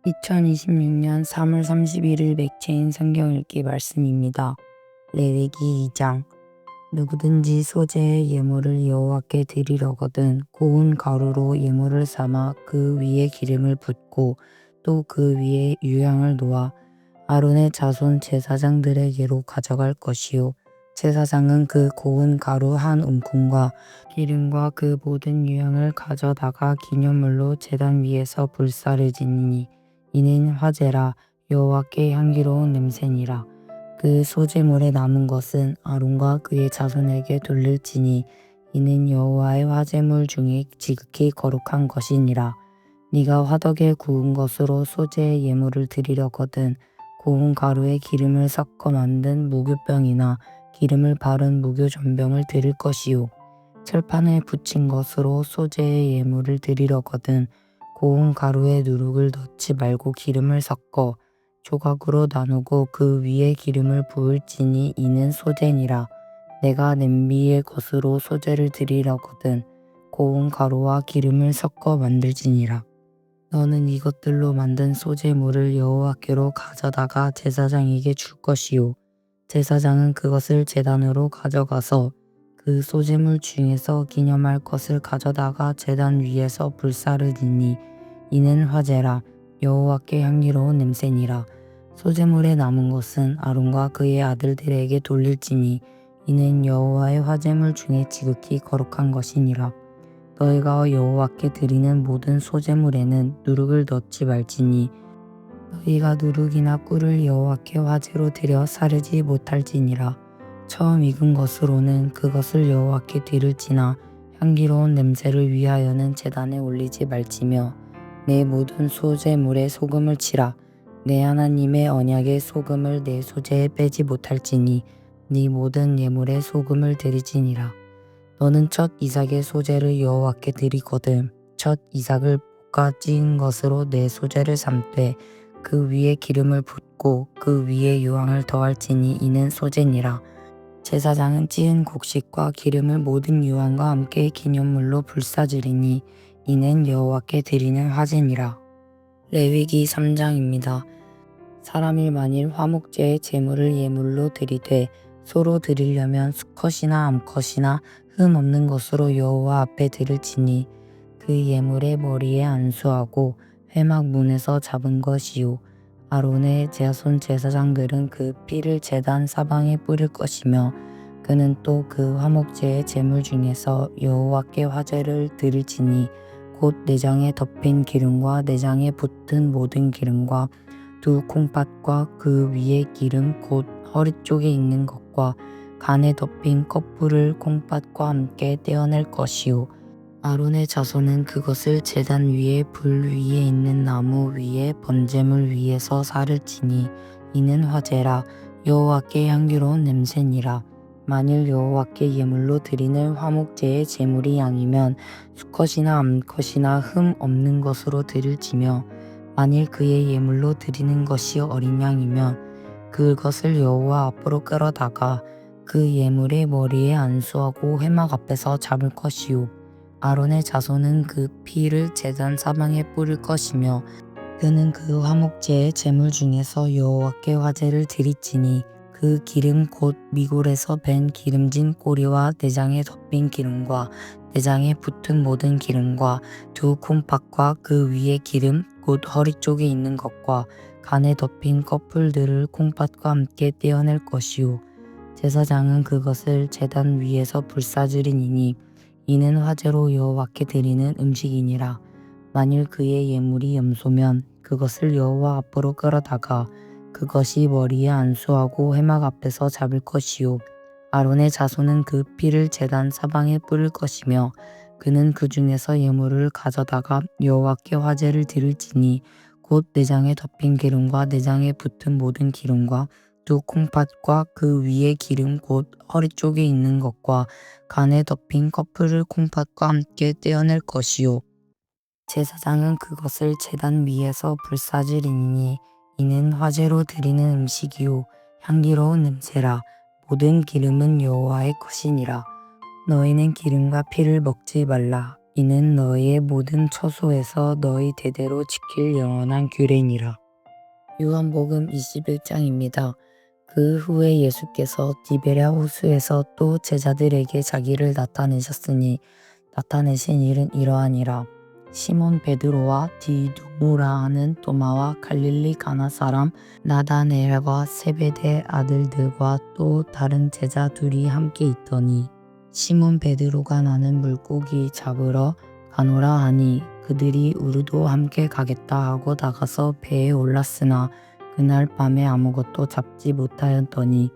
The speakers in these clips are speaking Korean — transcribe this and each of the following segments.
2026년 3월 31일 맥체인 성경 읽기 말씀입니다. 레위기 2장. 누구든지 소재의 예물을 여호와께 드리려거든 고운 가루로 예물을 삼아 그 위에 기름을 붓고 또 그 위에 유향을 놓아 아론의 자손 제사장들에게로 가져갈 것이요. 제사장은 그 고운 가루 한 움큼과 기름과 그 모든 유향을 가져다가 기념물로 제단 위에서 불사를 지니니 이는 화제라, 여호와께 향기로운 냄새니라. 그 소제물에 남은 것은 아론과 그의 자손에게 돌릴지니 이는 여호와의 화제물 중에 지극히 거룩한 것이니라. 네가 화덕에 구운 것으로 소제의 예물을 드리려거든 고운 가루에 기름을 섞어 만든 무교병이나 기름을 바른 무교전병을 드릴 것이요. 철판에 붙인 것으로 소재의 예물을 드리려거든 고운 가루에 누룩을 넣지 말고 기름을 섞어 조각으로 나누고 그 위에 기름을 부을지니 이는 소재니라. 내가 냄비의 것으로 소재를 드리려거든 고운 가루와 기름을 섞어 만들지니라. 너는 이것들로 만든 소재물을 여호와께로 가져다가 제사장에게 줄 것이요. 제사장은 그것을 제단으로 가져가서 그 소재물 중에서 기념할 것을 가져다가 제단 위에서 불사를 지니 이는 화제라, 여호와께 향기로운 냄새니라. 소재물에 남은 것은 아론과 그의 아들들에게 돌릴지니 이는 여호와의 화제물 중에 지극히 거룩한 것이니라. 너희가 여호와께 드리는 모든 소재물에는 누룩을 넣지 말지니 너희가 누룩이나 꿀을 여호와께 화제로 드려 사르지 못할지니라. 처음 익은 것으로는 그것을 여호와께 드릴지나 향기로운 냄새를 위하여는 제단에 올리지 말지며 내 모든 소재물에 소금을 치라. 내 하나님의 언약의 소금을 내 소재에 빼지 못할지니 네 모든 예물에 소금을 드리지니라. 너는 첫 이삭의 소재를 여호와께 드리거든 첫 이삭을 볶아 찌은 것으로 내 소재를 삼되 그 위에 기름을 붓고 그 위에 유황을 더할지니 이는 소재니라. 제사장은 찌은 곡식과 기름을 모든 유황과 함께 기념물로 불사지리니 이는 여호와께 드리는 화제니라. 레위기 3장입니다. 사람이 만일 화목제의 제물을 예물로 드리되 소로 드리려면 수컷이나 암컷이나 흠 없는 것으로 여호와 앞에 드릴지니 그 예물의 머리에 안수하고 회막 문에서 잡은 것이요. 아론의 자손 제사장들은 그 피를 제단 사방에 뿌릴 것이며 그는 또 그 화목제의 제물 중에서 여호와께 화제를 드릴지니 곧 내장에 덮인 기름과 내장에 붙은 모든 기름과 두 콩팥과 그 위에 기름 곧 허리 쪽에 있는 것과 간에 덮인 껍풀을 콩팥과 함께 떼어낼 것이요. 아론의 자손은 그것을 제단 위에 불 위에 있는 나무 위에 번제물 위에서 살을 치니 이는 화제라, 여호와께 향기로운 냄새니라. 만일 여호와께 예물로 드리는 화목제의 제물이 양이면 수컷이나 암컷이나 흠 없는 것으로 드릴지며 만일 그의 예물로 드리는 것이 어린 양이면 그것을 여호와 앞으로 끌어다가 그 예물의 머리에 안수하고 회막 앞에서 잡을 것이요. 아론의 자손은 그 피를 제단 사방에 뿌릴 것이며 그는 그 화목제의 제물 중에서 여호와께 화제를 드릴지니 그 기름 곧 미골에서 밴 기름진 꼬리와 내장에 덮인 기름과 내장에 붙은 모든 기름과 두 콩팥과 그 위에 기름 곧 허리 쪽에 있는 것과 간에 덮인 껍풀들을 콩팥과 함께 떼어낼 것이요. 제사장은 그것을 제단 위에서 불사지리니 이는 화제로 여호와께 드리는 음식이니라. 만일 그의 예물이 염소면 그것을 여호와 앞으로 끌어다가 그것이 머리에 안수하고 회막 앞에서 잡을 것이요. 아론의 자손은 그 피를 제단 사방에 뿌릴 것이며 그는 그 중에서 예물을 가져다가 여호와께 화제를 드릴지니 곧 내장에 덮인 기름과 내장에 붙은 모든 기름과 두 콩팥과 그 위에 기름 곧 허리 쪽에 있는 것과 간에 덮인 껍풀을 콩팥과 함께 떼어낼 것이요. 제사장은 그것을 제단 위에서 불사지리니 이는 화제로 드리는 음식이요 향기로운 냄새라. 모든 기름은 여호와의 것이니라. 너희는 기름과 피를 먹지 말라. 이는 너희의 모든 처소에서 너희 대대로 지킬 영원한 규례니라. 요한복음 21장입니다. 그 후에 예수께서 디베랴 호수에서 또 제자들에게 자기를 나타내셨으니 나타내신 일은 이러하니라. 시몬 베드로와 디두모라 하는 도마와 갈릴리 가나 사람 나다나엘과 세베대 아들들과 또 다른 제자 둘이 함께 있더니 시몬 베드로가 나는 물고기 잡으러 가노라 하니 그들이 우리도 함께 가겠다 하고 나가서 배에 올랐으나 그날 밤에 아무것도 잡지 못하였더니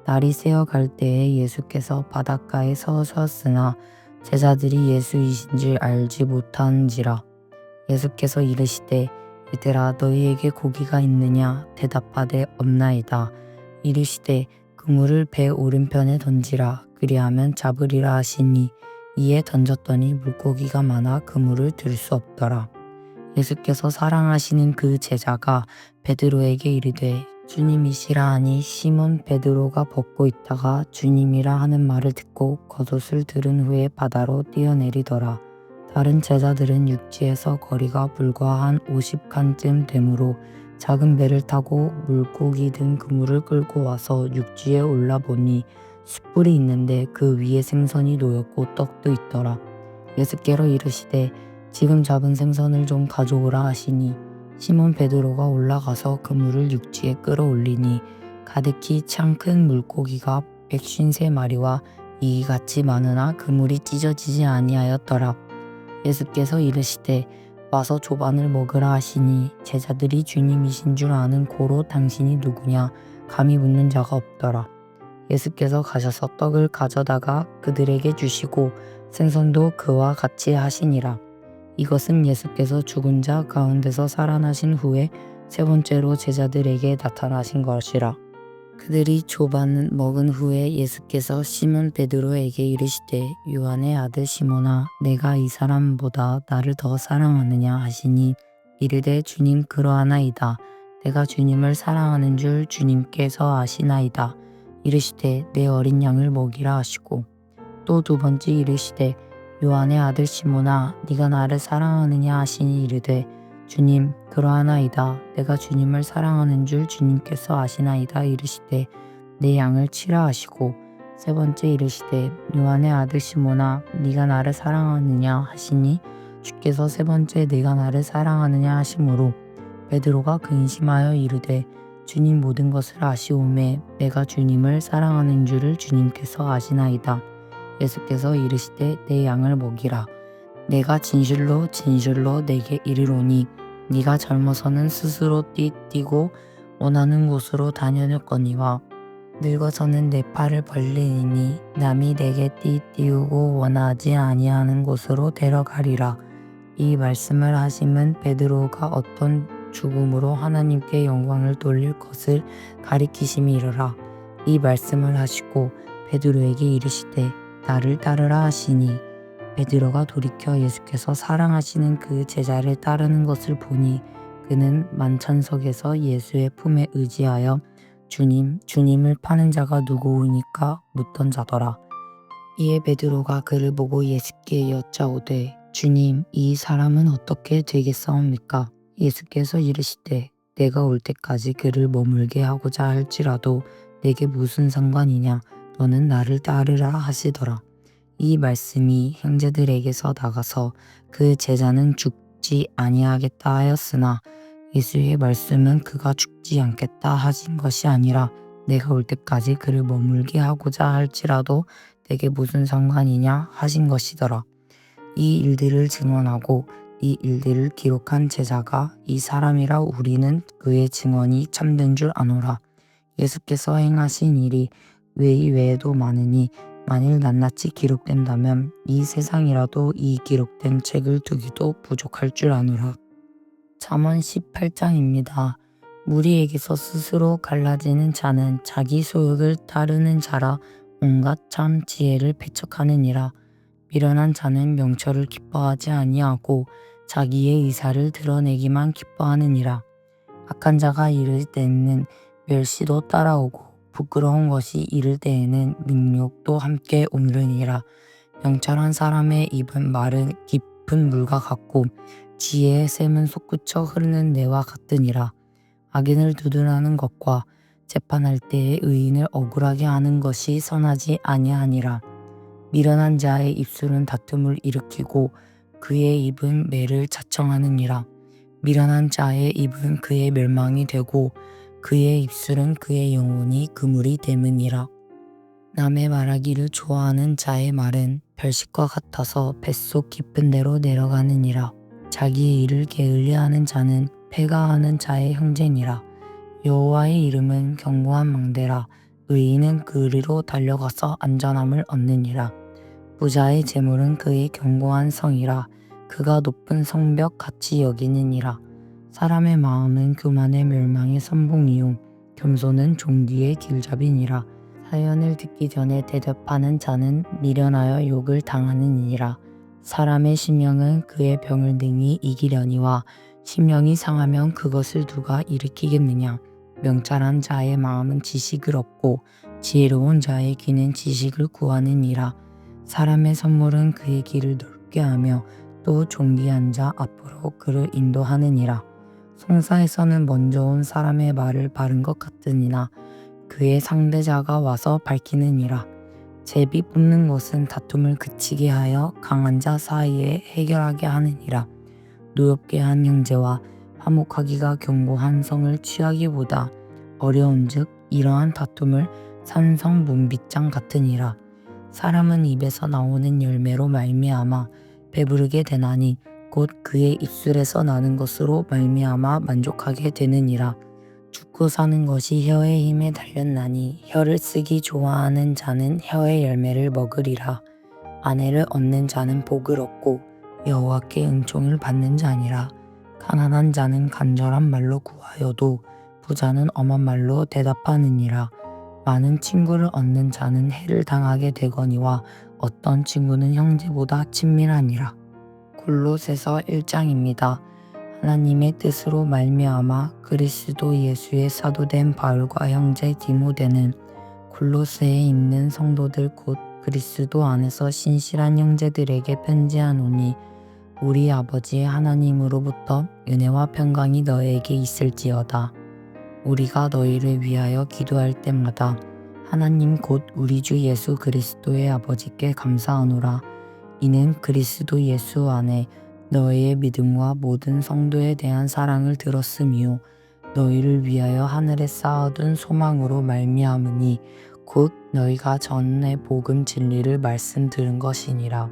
날이 새어 갈 때에 예수께서 바닷가에 서셨으나 제자들이 예수이신 줄 알지 못한지라. 예수께서 이르시되 얘들아 너희에게 고기가 있느냐 대답하되 없나이다. 이르시되 그물을 배 오른편에 던지라 그리하면 잡으리라 하시니 이에 던졌더니 물고기가 많아 그물을 들 수 없더라. 예수께서 사랑하시는 그 제자가 베드로에게 이르되 주님이시라 하니 시몬 베드로가 벗고 있다가 주님이라 하는 말을 듣고 겉옷을 들은 후에 바다로 뛰어내리더라. 다른 제자들은 육지에서 거리가 불과 한 50칸쯤 되므로 작은 배를 타고 물고기 든 그물을 끌고 와서 육지에 올라보니 숯불이 있는데 그 위에 생선이 놓였고 떡도 있더라. 예수께로 이르시되 지금 잡은 생선을 좀 가져오라 하시니 시몬 베드로가 올라가서 그물을 육지에 끌어올리니 가득히 참 큰 물고기가 153마리와 이같이 많으나 그물이 찢어지지 아니하였더라. 예수께서 이르시되 와서 조반을 먹으라 하시니 제자들이 주님이신 줄 아는 고로 당신이 누구냐 감히 묻는 자가 없더라. 예수께서 가셔서 떡을 가져다가 그들에게 주시고 생선도 그와 같이 하시니라. 이것은 예수께서 죽은 자 가운데서 살아나신 후에 세 번째로 제자들에게 나타나신 것이라. 그들이 조반을 먹은 후에 예수께서 시몬 베드로에게 이르시되 요한의 아들 시몬아 내가 이 사람보다 나를 더 사랑하느냐 하시니 이르되 주님 그러하나이다. 내가 주님을 사랑하는 줄 주님께서 아시나이다. 이르시되 내 어린 양을 먹이라 하시고 또 두 번째 이르시되 요한의 아들 시몬아 네가 나를 사랑하느냐 하시니 이르되 주님 그러하나이다. 내가 주님을 사랑하는 줄 주님께서 아시나이다. 이르시되 내 양을 치라 하시고 세 번째 이르시되 요한의 아들 시몬아 네가 나를 사랑하느냐 하시니 주께서 세 번째 네가 나를 사랑하느냐 하심으로 베드로가 근심하여 이르되 주님 모든 것을 아시오매 내가 주님을 사랑하는 줄을 주님께서 아시나이다. 예수께서 이르시되 내 양을 먹이라. 내가 진실로 진실로 내게 이르노니 네가 젊어서는 스스로 뛰고 원하는 곳으로 다녔거니와 늙어서는 내 팔을 벌리니 남이 내게 띄우고 원하지 아니하는 곳으로 데려가리라. 이 말씀을 하심은 베드로가 어떤 죽음으로 하나님께 영광을 돌릴 것을 가리키심이라. 이 말씀을 하시고 베드로에게 이르시되 나를 따르라 하시니 베드로가 돌이켜 예수께서 사랑하시는 그 제자를 따르는 것을 보니 그는 만찬석에서 예수의 품에 의지하여 주님을 파는 자가 누구이니까 묻던 자더라. 이에 베드로가 그를 보고 예수께 여짜오되 주님 이 사람은 어떻게 되겠사옵니까? 예수께서 이르시되 내가 올 때까지 그를 머물게 하고자 할지라도 내게 무슨 상관이냐 너는 나를 따르라 하시더라. 이 말씀이 형제들에게서 나가서 그 제자는 죽지 아니하겠다 하였으나 예수의 말씀은 그가 죽지 않겠다 하신 것이 아니라 내가 올 때까지 그를 머물게 하고자 할지라도 내게 무슨 상관이냐 하신 것이더라. 이 일들을 증언하고 이 일들을 기록한 제자가 이 사람이라 우리는 그의 증언이 참된 줄 아노라. 예수께서 행하신 일이 외에도 많으니 만일 낱낱이 기록된다면 이 세상이라도 이 기록된 책을 두기도 부족할 줄 아노라. 잠언 18장입니다. 무리에게서 스스로 갈라지는 자는 자기 소욕을 따르는 자라 온갖 참 지혜를 배척하느니라. 미련한 자는 명철을 기뻐하지 아니하고 자기의 의사를 드러내기만 기뻐하느니라. 악한 자가 이를 때에는 멸시도 따라오고 부끄러운 것이 이를 때에는 능욕도 함께 오르니라. 명철한 사람의 입은 말을 깊은 물과 같고 지혜의 샘은 솟구쳐 흐르는 내와 같으니라. 악인을 두둔하는 것과 재판할 때에 의인을 억울하게 하는 것이 선하지 아니하니라. 미련한 자의 입술은 다툼을 일으키고 그의 입은 매를 자청하느니라. 미련한 자의 입은 그의 멸망이 되고 그의 입술은 그의 영혼이 그물이 됨이니라. 남의 말하기를 좋아하는 자의 말은 별식과 같아서 뱃속 깊은 데로 내려가느니라. 자기의 일을 게을리하는 자는 패가하는 자의 형제니라. 여호와의 이름은 견고한 망대라. 의인은 그리로 달려가서 안전함을 얻느니라. 부자의 재물은 그의 견고한 성이라. 그가 높은 성벽 같이 여기느니라. 사람의 마음은 교만의 멸망의 선봉이요 겸손은 종기의 길잡이니라. 사연을 듣기 전에 대답하는 자는 미련하여 욕을 당하느니라. 사람의 심령은 그의 병을 능히 이기려니와 심령이 상하면 그것을 누가 일으키겠느냐. 명철한 자의 마음은 지식을 얻고 지혜로운 자의 귀는 지식을 구하느니라. 사람의 선물은 그의 길을 넓게 하며 또 존귀한 자 앞으로 그를 인도하느니라. 송사에서는 먼저 온 사람의 말을 바른 것 같으니나 그의 상대자가 와서 밝히느니라. 제비 뽑는 것은 다툼을 그치게 하여 강한 자 사이에 해결하게 하느니라. 노엽게 한 형제와 화목하기가 견고한 성을 취하기보다 어려운즉 이러한 다툼을 산성 문빗장 같으니라. 사람은 입에서 나오는 열매로 말미암아 배부르게 되나니 곧 그의 입술에서 나는 것으로 말미암아 만족하게 되느니라. 죽고 사는 것이 혀의 힘에 달렸나니 혀를 쓰기 좋아하는 자는 혀의 열매를 먹으리라. 아내를 얻는 자는 복을 얻고 여호와께 은총을 받는 자니라. 가난한 자는 간절한 말로 구하여도 부자는 엄한 말로 대답하느니라. 많은 친구를 얻는 자는 해를 당하게 되거니와 어떤 친구는 형제보다 친밀하니라. 골로새서 1장입니다. 하나님의 뜻으로 말미암아 그리스도 예수의 사도된 바울과 형제 디모데는 골로새에 있는 성도들 곧 그리스도 안에서 신실한 형제들에게 편지하노니 우리 아버지 하나님으로부터 은혜와 평강이 너에게 있을지어다. 우리가 너희를 위하여 기도할 때마다 하나님 곧 우리 주 예수 그리스도의 아버지께 감사하노라. 이는 그리스도 예수 안에 너희의 믿음과 모든 성도에 대한 사랑을 들었으며 너희를 위하여 하늘에 쌓아둔 소망으로 말미암으니 곧 너희가 전에 복음 진리를 말씀 들은 것이니라.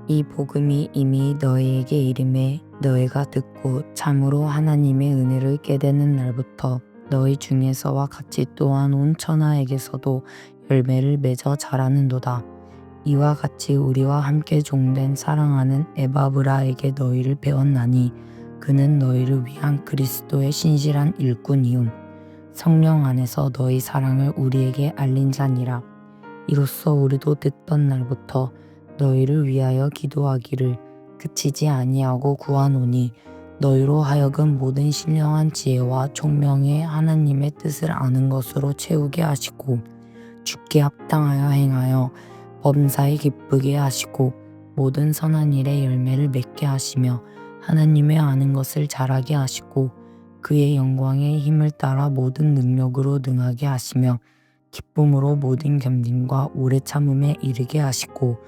이 복음이 이미 너희에게 이름에 너희가 듣고 참으로 하나님의 은혜를 깨닫는 날부터 너희 중에서와 같이 또한 온 천하에게서도 열매를 맺어 자라는도다. 이와 같이 우리와 함께 종된 사랑하는 에바브라에게 너희를 배웠나니 그는 너희를 위한 그리스도의 신실한 일꾼이요 성령 안에서 너희 사랑을 우리에게 알린 자니라. 이로써 우리도 듣던 날부터 너희를 위하여 기도하기를 그치지 아니하고 구하노니 너희로 하여금 모든 신령한 지혜와 총명의 하나님의 뜻을 아는 것으로 채우게 하시고 주께 합당하여 행하여 범사에 기쁘게 하시고 모든 선한 일에 열매를 맺게 하시며 하나님의 아는 것을 잘하게 하시고 그의 영광의 힘을 따라 모든 능력으로 능하게 하시며 기쁨으로 모든 겸손과 오래 참음에 이르게 하시고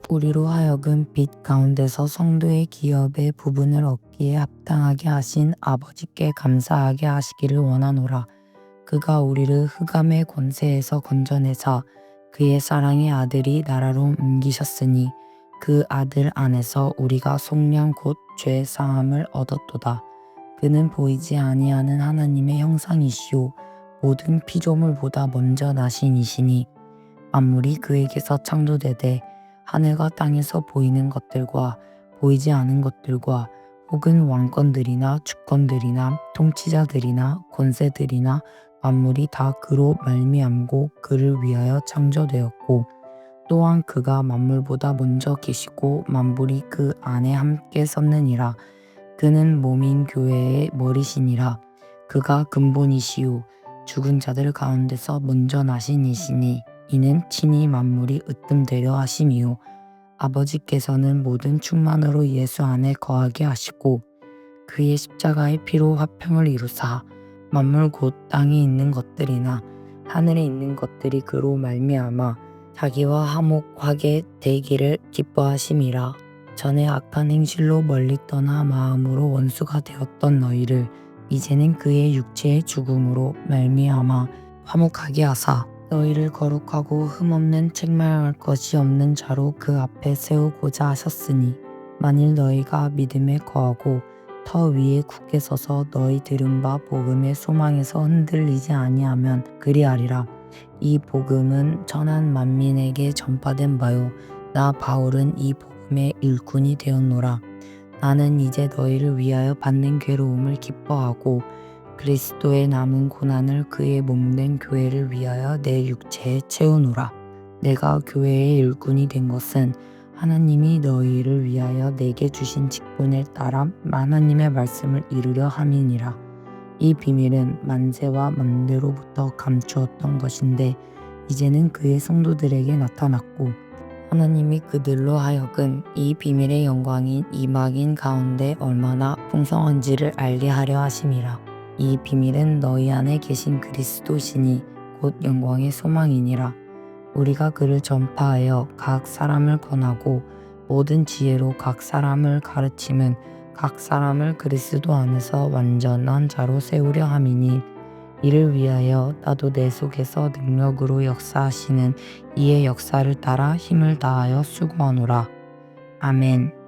우리로 하여금 빛 가운데서 성도의 기업의 부분을 얻기에 합당하게 하신 아버지께 감사하게 하시기를 원하노라. 그가 우리를 흑암의 권세에서 건져내사 그의 사랑의 아들이 나라로 옮기셨으니 그 아들 안에서 우리가 속량 곧 죄 사함을 얻었도다. 그는 보이지 아니하는 하나님의 형상이시오 모든 피조물보다 먼저 나신 이시니 만물이 그에게서 창조되되 하늘과 땅에서 보이는 것들과 보이지 않은 것들과 혹은 왕권들이나 주권들이나 통치자들이나 권세들이나 만물이 다 그로 말미암고 그를 위하여 창조되었고 또한 그가 만물보다 먼저 계시고 만물이 그 안에 함께 섰느니라. 그는 몸인 교회의 머리시니라. 그가 근본이시요 죽은 자들 가운데서 먼저 나신 이시니 이는 친히 만물이 으뜸되려 하심이요 아버지께서는 모든 충만으로 예수 안에 거하게 하시고 그의 십자가의 피로 화평을 이루사 만물 곧 땅에 있는 것들이나 하늘에 있는 것들이 그로 말미암아 자기와 화목하게 되기를 기뻐하심이라. 전에 악한 행실로 멀리 떠나 마음으로 원수가 되었던 너희를 이제는 그의 육체의 죽음으로 말미암아 화목하게 하사 너희를 거룩하고 흠없는 책망할 것이 없는 자로 그 앞에 세우고자 하셨으니 만일 너희가 믿음에 거하고 터 위에 굳게 서서 너희 들은 바 복음의 소망에서 흔들리지 아니하면 그리하리라. 이 복음은 천한 만민에게 전파된 바요 나 바울은 이 복음의 일꾼이 되었노라. 나는 이제 너희를 위하여 받는 괴로움을 기뻐하고 그리스도의 남은 고난을 그의 몸된 교회를 위하여 내 육체에 채우노라. 내가 교회의 일꾼이 된 것은 하나님이 너희를 위하여 내게 주신 직분에 따라 하나님의 말씀을 이루려 함이니라. 이 비밀은 만세와 만대로부터 감추었던 것인데 이제는 그의 성도들에게 나타났고 하나님이 그들로 하여금 이 비밀의 영광인 이막인 가운데 얼마나 풍성한지를 알게 하려 하심이라. 이 비밀은 너희 안에 계신 그리스도시니 곧 영광의 소망이니라. 우리가 그를 전파하여 각 사람을 권하고 모든 지혜로 각 사람을 가르침은 각 사람을 그리스도 안에서 완전한 자로 세우려 함이니 이를 위하여 나도 내 속에서 능력으로 역사하시는 이의 역사를 따라 힘을 다하여 수고하노라. 아멘.